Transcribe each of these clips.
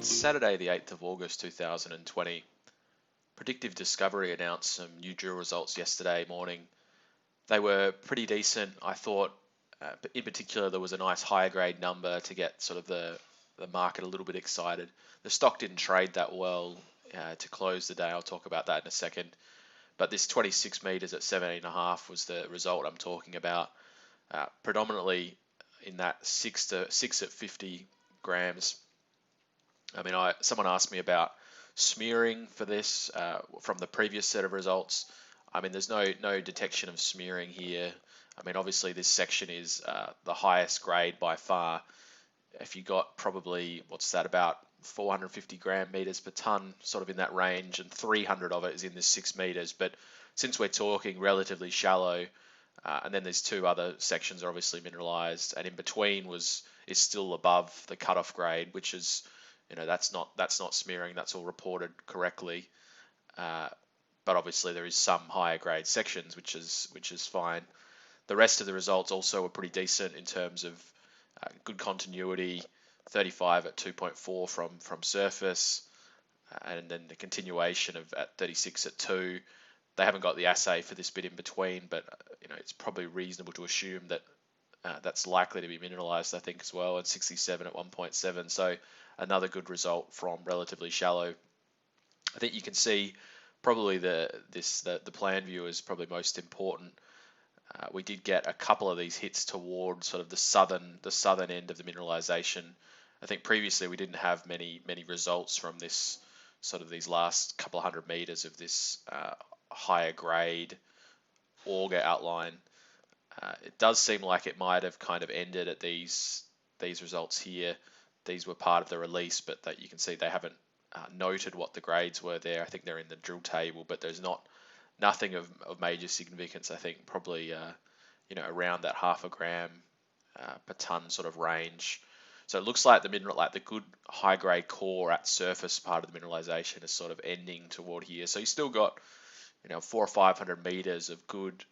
It's Saturday, the 8th of August 2020. Predictive Discovery announced some new drill results yesterday morning. They were pretty decent. I thought, in particular, there was a nice higher grade number to get sort of the market a little bit excited. The stock didn't trade that well to close the day. I'll talk about that in a second. But this 26 meters at 17.5 was the result I'm talking about. Predominantly in that 6 at 50 grams. I mean, someone asked me about smearing for this from the previous set of results. I mean, there's no detection of smearing here. I mean, obviously this section is the highest grade by far. If you got probably, what's that, about 450 gram meters per ton, sort of in that range, and 300 of it is in this 6 meters. But since we're talking relatively shallow, and then there's two other sections are obviously mineralized, and in between is still above the cutoff grade, which is, that's not smearing. That's all reported correctly. But obviously there is some higher grade sections, which is fine. The rest of the results also were pretty decent in terms of good continuity, 35 at 2.4 from surface, and then the continuation of at 36 at 2. They haven't got the assay for this bit in between, but it's probably reasonable to assume that that's likely to be mineralized, I think, as well, and 67 at 1.7. So another good result from relatively shallow. I think you can see probably the plan view is probably most important. We did get a couple of these hits towards sort of the southern end of the mineralization. I think previously we didn't have many results from this sort of these last couple of 100 meters of this higher grade auger outline. It does seem like it might have kind of ended at these results here. These were part of the release, but that you can see they haven't noted what the grades were there. I think they're in the drill table, but there's nothing of major significance. I think probably around that half a gram per ton sort of range. So it looks like the good high grade core at surface part of the mineralization is sort of ending toward here. So you still got 400 or 500 meters of good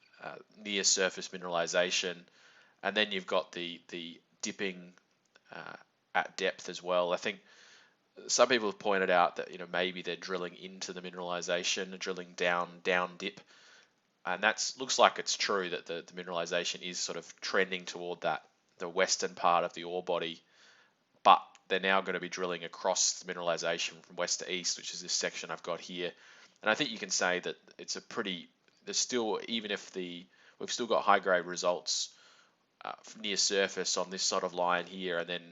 near surface mineralization, and then you've got the dipping at depth as well. I think some people have pointed out that maybe they're drilling into the mineralization, drilling down dip, and that looks like it's true that the mineralization is sort of trending toward the western part of the ore body, but they're now going to be drilling across the mineralization from west to east, which is this section I've got here. And I think you can say that it's there's still, even if we've still got high grade results near surface on this sort of line here, and then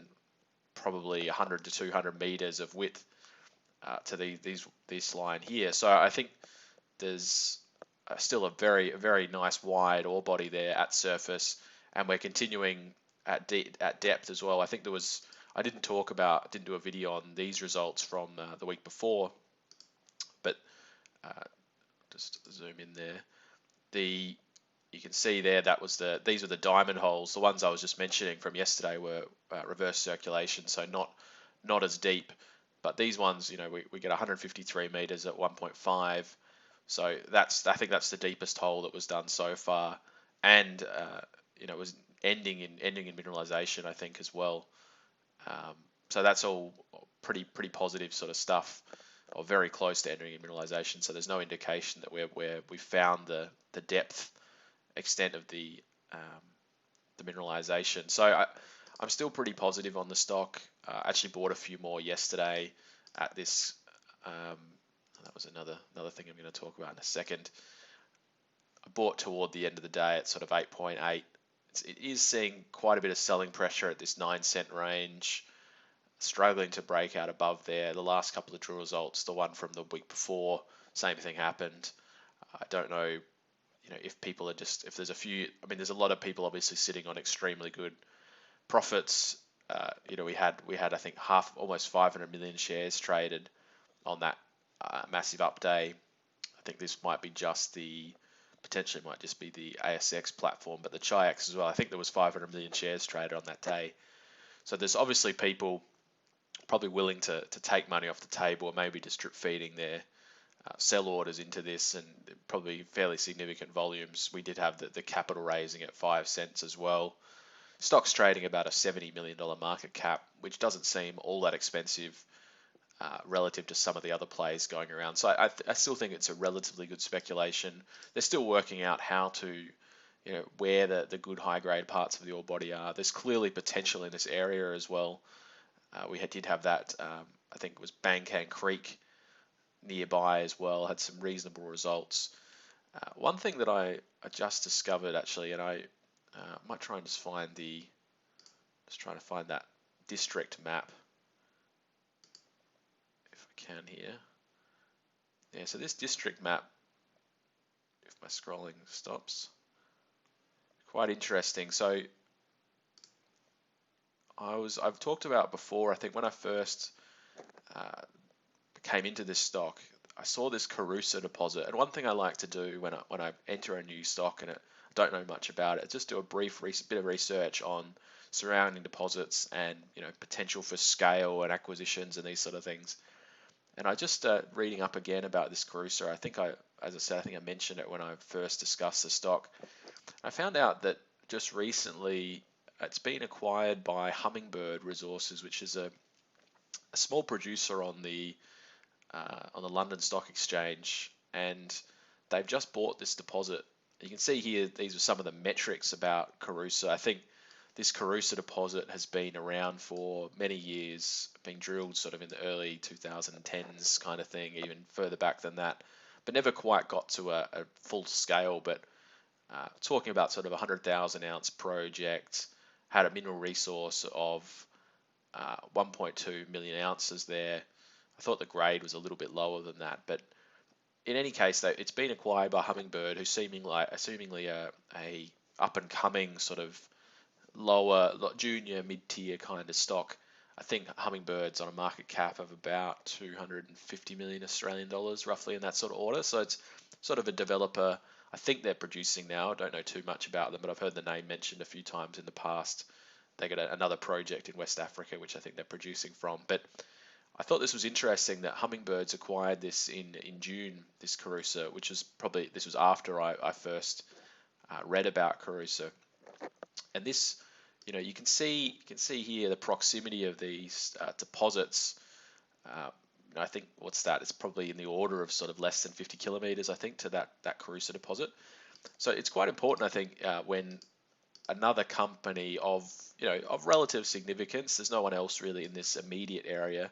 probably 100 to 200 meters of width to this line here. So I think there's still a very nice wide ore body there at surface, and we're continuing at depth as well. I think I didn't do a video on these results from the week before, but just zoom in there. You can see there these were the diamond holes. The ones I was just mentioning from yesterday were reverse circulation, so not as deep. But these ones, we get 153 meters at 1.5. So I think that's the deepest hole that was done so far, and it was ending in mineralization, I think, as well. So that's all pretty positive sort of stuff, or very close to entering in mineralization. So there's no indication that we found the depth extent of the mineralization. So I'm still pretty positive on the stock. I actually bought a few more yesterday at this. That was another thing I'm going to talk about in a second. I bought toward the end of the day at sort of 8.8. It is seeing quite a bit of selling pressure at this 9 cent range, struggling to break out above there. The last couple of drill results, the one from the week before, same thing happened. I don't know, if people are if there's a few, there's a lot of people obviously sitting on extremely good profits. We had I think almost 500 million shares traded on that massive up day. I think this might be potentially might just be the ASX platform, but the Chi-X as well. I think there was 500 million shares traded on that day. So there's obviously people probably willing to take money off the table, or maybe just drip feeding their sell orders into this, and probably fairly significant volumes. We did have the capital raising at 5 cents as well. Stock's trading about a $70 million market cap, which doesn't seem all that expensive relative to some of the other plays going around. So I still think it's a relatively good speculation. They're still working out how to, where the good high grade parts of the ore body are. There's clearly potential in this area as well. Did have that, I think it was Bangkang Creek nearby as well, had some reasonable results. One thing that I just discovered actually, and I might try and just trying to find that district map if I can here. Yeah, so this district map, if my scrolling stops, quite interesting. So I've talked about before, I think when I first came into this stock, I saw this Carusa deposit, and one thing I like to do when I enter a new stock and I don't know much about it, just do a brief bit of research on surrounding deposits and potential for scale and acquisitions and these sort of things. And I just reading up again about this Carusa. As I said, I think I mentioned it when I first discussed the stock. I found out that just recently it's been acquired by Hummingbird Resources, which is a small producer on the London Stock Exchange, and they've just bought this deposit. You can see here these are some of the metrics about Carusa. I think this Carusa deposit has been around for many years, being drilled sort of in the early 2010s kind of thing, even further back than that, but never quite got to a full scale. But talking about sort of a 100,000 ounce project, had a mineral resource of 1.2 million ounces there. I thought the grade was a little bit lower than that, but in any case, it's been acquired by Hummingbird, who's seemingly a up and coming sort of lower junior mid-tier kind of stock. I think Hummingbird's on a market cap of about 250 million Australian dollars, roughly in that sort of order. So it's sort of a developer. I think they're producing now. I don't know too much about them, but I've heard the name mentioned a few times in the past. They got another project in West Africa, which I think they're producing from. But I thought this was interesting that Hummingbirds acquired this in June, this Carusa, which is this was after I first read about Carusa. And this, you can see here the proximity of these deposits. I think what's that? It's probably in the order of sort of less than 50 kilometers, I think, to that Carusa deposit. So it's quite important, I think, when another company of relative significance, there's no one else really in this immediate area.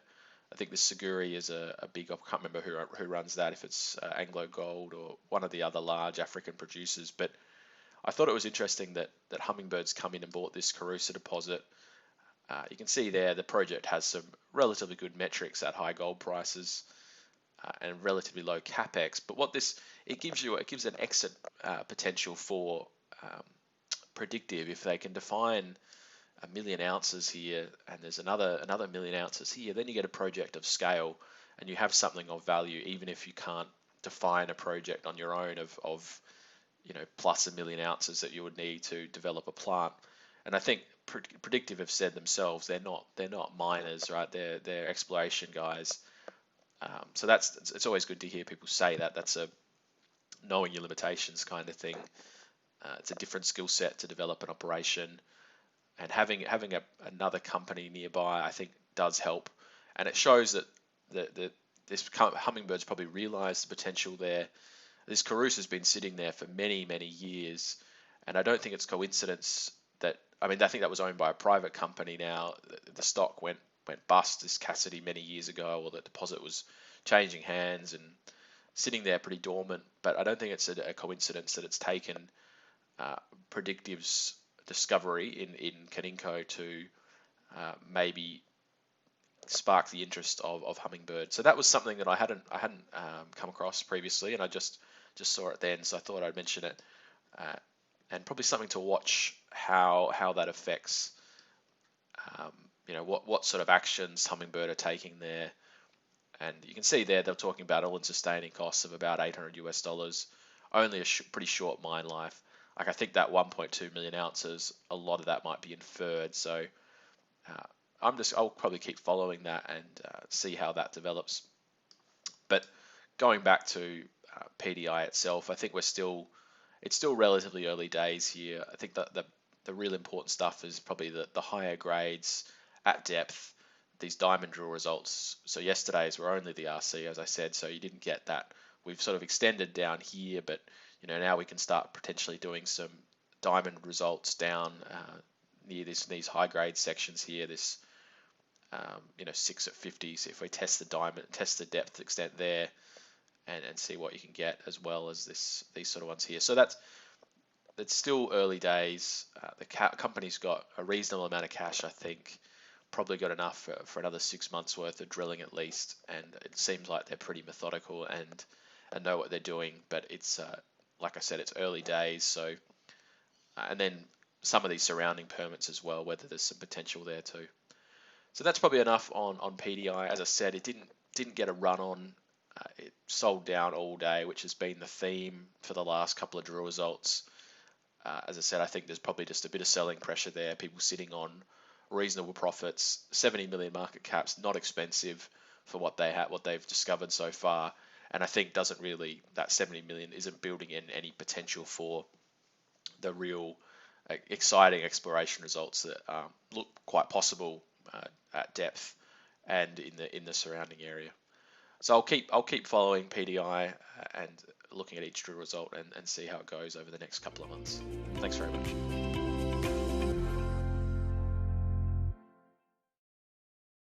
I think the Seguri is a big, I can't remember who runs that, if it's Anglo Gold or one of the other large African producers. But I thought it was interesting that Hummingbirds come in and bought this Carusa deposit. You can see there the project has some relatively good metrics at high gold prices and relatively low capex. But it gives an exit potential for Predictive if they can define 1 million ounces here, and there's another 1 million ounces here. Then you get a project of scale, and you have something of value, even if you can't define a project on your own of plus 1 million ounces that you would need to develop a plant. And I think Predictive have said themselves they're not miners, right? They're exploration guys. So it's always good to hear people say that. That's a knowing your limitations kind of thing. It's a different skill set to develop an operation, and having another company nearby, I think, does help. And it shows that this Hummingbird's probably realised the potential there. This Carusa has been sitting there for many, many years, and I don't think it's coincidence that, I think that was owned by a private company now. The stock went bust, this Cassidy, many years ago, or the deposit was changing hands and sitting there pretty dormant. But I don't think it's a coincidence that it's taken Predictive's discovery in Kaninko to maybe spark the interest of Hummingbird. So that was something that I hadn't come across previously, and I just saw it then, so I thought I'd mention it, and probably something to watch how that affects what sort of actions Hummingbird are taking there. And you can see there they're talking about all-in sustaining costs of about $800 US, only a pretty short mine life. Like, I think that 1.2 million ounces, a lot of that might be inferred. So I'll probably keep following that and see how that develops. But going back to PDI itself, I think it's still relatively early days here. I think that the real important stuff is probably the higher grades at depth. these diamond drill results. So yesterday's were only the RC, as I said, so you didn't get that. We've sort of extended down here, but now we can start potentially doing some diamond results down near these high grade sections here. This 6 at 50s. If we test the diamond, test the depth extent there, and see what you can get, as well as these sort of ones here. So that's still early days. The company's got a reasonable amount of cash, I think. Probably got enough for another 6 months worth of drilling at least, and it seems like they're pretty methodical and know what they're doing. But it's like I said, it's early days. So and then some of these surrounding permits as well, whether there's some potential there too. So that's probably enough on PDI. As I said, it didn't get a run on. It sold down all day, which has been the theme for the last couple of drill results. As I said, I think there's probably just a bit of selling pressure there. People sitting on reasonable profits. 70 million market caps, not expensive for what they've discovered so far. And I think that 70 million isn't building in any potential for the real exciting exploration results that look quite possible at depth and in the surrounding area. So I'll keep following PDI and looking at each drill result and see how it goes over the next couple of months. Thanks very much.